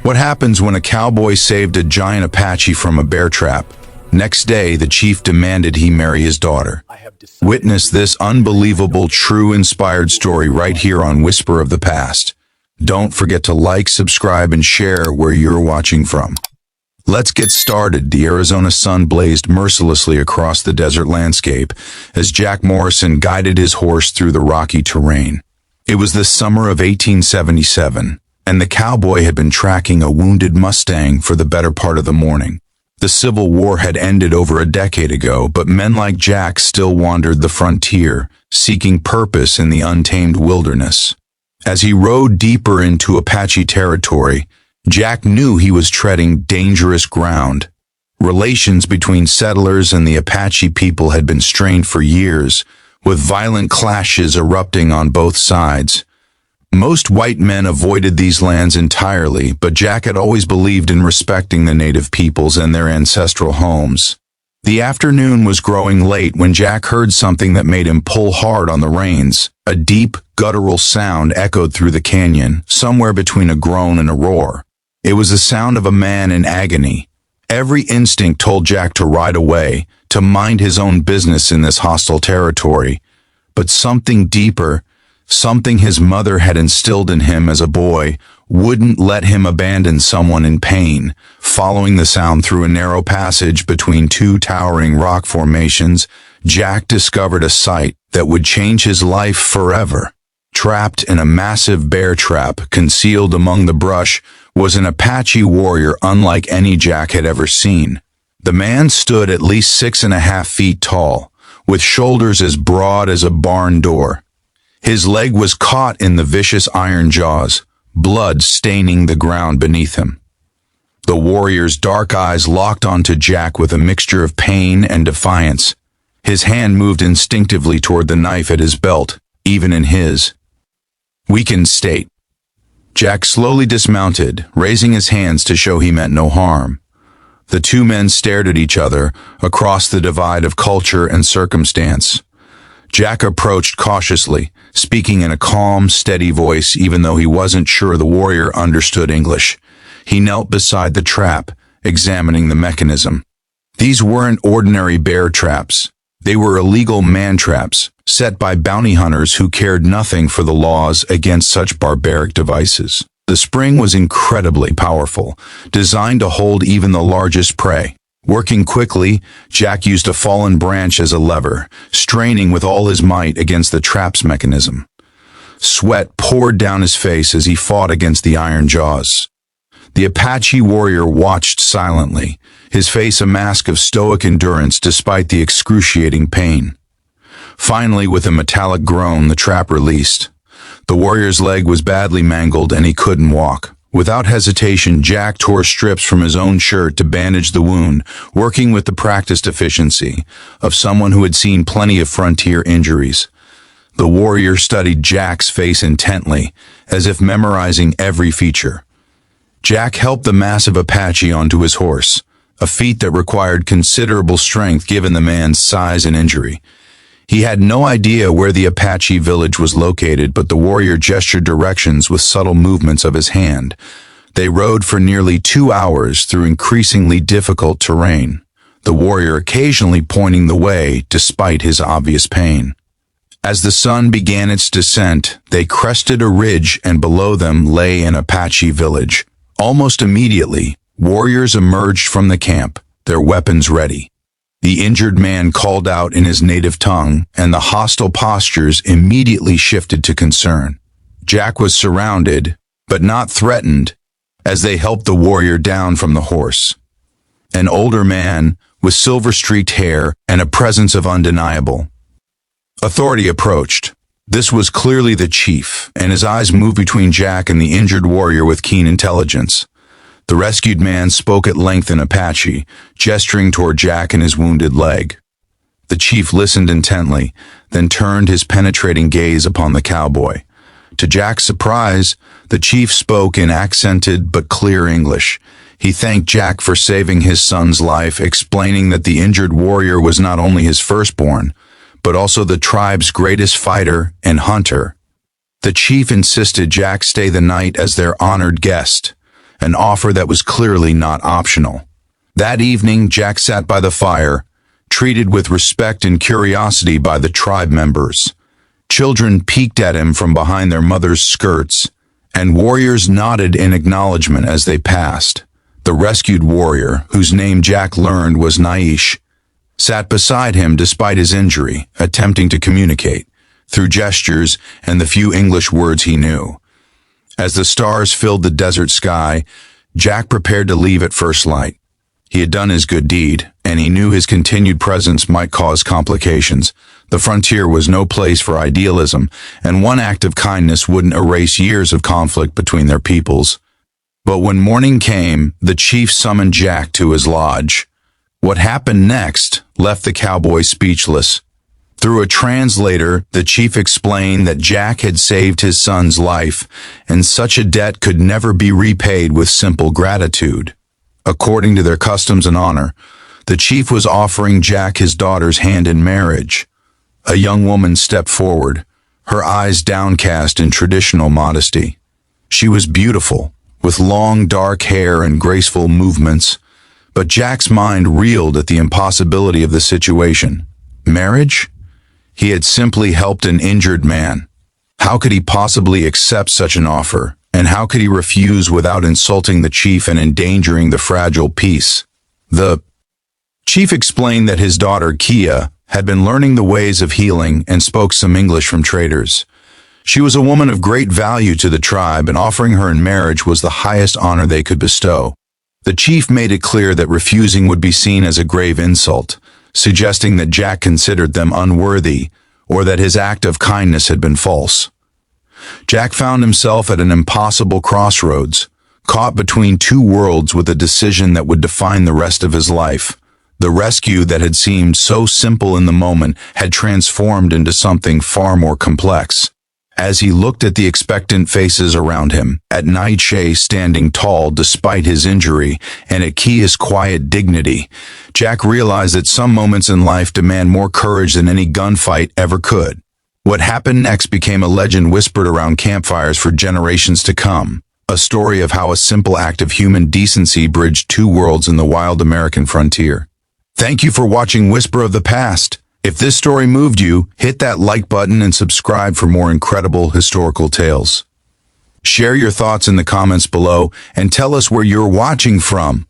What happens when a cowboy saved a giant Apache from a bear trap? Next day, the chief demanded he marry his daughter. Witness this unbelievable, true, inspired story right here on Whisper of the Past. Don't forget to like, subscribe, and share where you're watching from. Let's get started. The Arizona sun blazed mercilessly across the desert landscape as Jack Morrison guided his horse through the rocky terrain. It was the summer of 1877, and the cowboy had been tracking a wounded Mustang for the better part of the morning. The Civil War had ended over a decade ago, but men like Jack still wandered the frontier, seeking purpose in the untamed wilderness. As he rode deeper into Apache territory, Jack knew he was treading dangerous ground. Relations between settlers and the Apache people had been strained for years, with violent clashes erupting on both sides. Most white men avoided these lands entirely, but Jack had always believed in respecting the native peoples and their ancestral homes. The afternoon was growing late when Jack heard something that made him pull hard on the reins. A deep, guttural sound echoed through the canyon, somewhere between a groan and a roar. It was the sound of a man in agony. Every instinct told Jack to ride away, to mind his own business in this hostile territory. But something deeper, something his mother had instilled in him as a boy, wouldn't let him abandon someone in pain. Following the sound through a narrow passage between two towering rock formations, Jack discovered a sight that would change his life forever. Trapped in a massive bear trap, concealed among the brush, was an Apache warrior unlike any Jack had ever seen. The man stood at least 6.5 feet tall, with shoulders as broad as a barn door. His leg was caught in the vicious iron jaws, blood staining the ground beneath him. The warrior's dark eyes locked onto Jack with a mixture of pain and defiance. His hand moved instinctively toward the knife at his belt, even in his weakened state. Jack slowly dismounted, raising his hands to show he meant no harm. The two men stared at each other across the divide of culture and circumstance. Jack approached cautiously, speaking in a calm, steady voice even though he wasn't sure the warrior understood English. He knelt beside the trap, examining the mechanism. These weren't ordinary bear traps. They were illegal man traps, set by bounty hunters who cared nothing for the laws against such barbaric devices. The spring was incredibly powerful, designed to hold even the largest prey. Working quickly, Jack used a fallen branch as a lever, straining with all his might against the trap's mechanism. Sweat poured down his face as he fought against the iron jaws. The Apache warrior watched silently, his face a mask of stoic endurance despite the excruciating pain. Finally, with a metallic groan, the trap released. The warrior's leg was badly mangled and he couldn't walk. Without hesitation, Jack tore strips from his own shirt to bandage the wound, working with the practiced efficiency of someone who had seen plenty of frontier injuries. The warrior studied Jack's face intently, as if memorizing every feature. Jack helped the massive Apache onto his horse, a feat that required considerable strength given the man's size and injury. He had no idea where the Apache village was located, but the warrior gestured directions with subtle movements of his hand. They rode for nearly 2 hours through increasingly difficult terrain, the warrior occasionally pointing the way despite his obvious pain. As the sun began its descent, they crested a ridge and below them lay an Apache village. Almost immediately, warriors emerged from the camp, their weapons ready. The injured man called out in his native tongue, and the hostile postures immediately shifted to concern. Jack was surrounded, but not threatened, as they helped the warrior down from the horse. An older man, with silver-streaked hair and a presence of undeniable authority approached. This was clearly the chief, and his eyes moved between Jack and the injured warrior with keen intelligence. The rescued man spoke at length in Apache, gesturing toward Jack and his wounded leg. The chief listened intently, then turned his penetrating gaze upon the cowboy. To Jack's surprise, the chief spoke in accented but clear English. He thanked Jack for saving his son's life, explaining that the injured warrior was not only his firstborn, but also the tribe's greatest fighter and hunter. The chief insisted Jack stay the night as their honored guest, an offer that was clearly not optional. That evening, Jack sat by the fire, treated with respect and curiosity by the tribe members. Children peeked at him from behind their mothers' skirts, and warriors nodded in acknowledgement as they passed. The rescued warrior, whose name Jack learned was Naish, sat beside him despite his injury, attempting to communicate, through gestures and the few English words he knew. As the stars filled the desert sky, Jack prepared to leave at first light. He had done his good deed, and he knew his continued presence might cause complications. The frontier was no place for idealism, and one act of kindness wouldn't erase years of conflict between their peoples. But when morning came, the chief summoned Jack to his lodge. What happened next left the cowboy speechless. Through a translator, the chief explained that Jack had saved his son's life, and such a debt could never be repaid with simple gratitude. According to their customs and honor, the chief was offering Jack his daughter's hand in marriage. A young woman stepped forward, her eyes downcast in traditional modesty. She was beautiful, with long dark hair and graceful movements, but Jack's mind reeled at the impossibility of the situation. Marriage? He had simply helped an injured man. How could he possibly accept such an offer? And how could he refuse without insulting the chief and endangering the fragile peace? The chief explained that his daughter, Kia, had been learning the ways of healing and spoke some English from traders. She was a woman of great value to the tribe, and offering her in marriage was the highest honor they could bestow. The chief made it clear that refusing would be seen as a grave insult, suggesting that Jack considered them unworthy or that his act of kindness had been false. Jack found himself at an impossible crossroads, caught between two worlds with a decision that would define the rest of his life. The rescue that had seemed so simple in the moment had transformed into something far more complex. As he looked at the expectant faces around him, at Naiche standing tall despite his injury, and at Kia's quiet dignity, Jack realized that some moments in life demand more courage than any gunfight ever could. What happened next became a legend whispered around campfires for generations to come, a story of how a simple act of human decency bridged two worlds in the wild American frontier. Thank you for watching Whisper of the Past. If this story moved you, hit that like button and subscribe for more incredible historical tales. Share your thoughts in the comments below and tell us where you're watching from.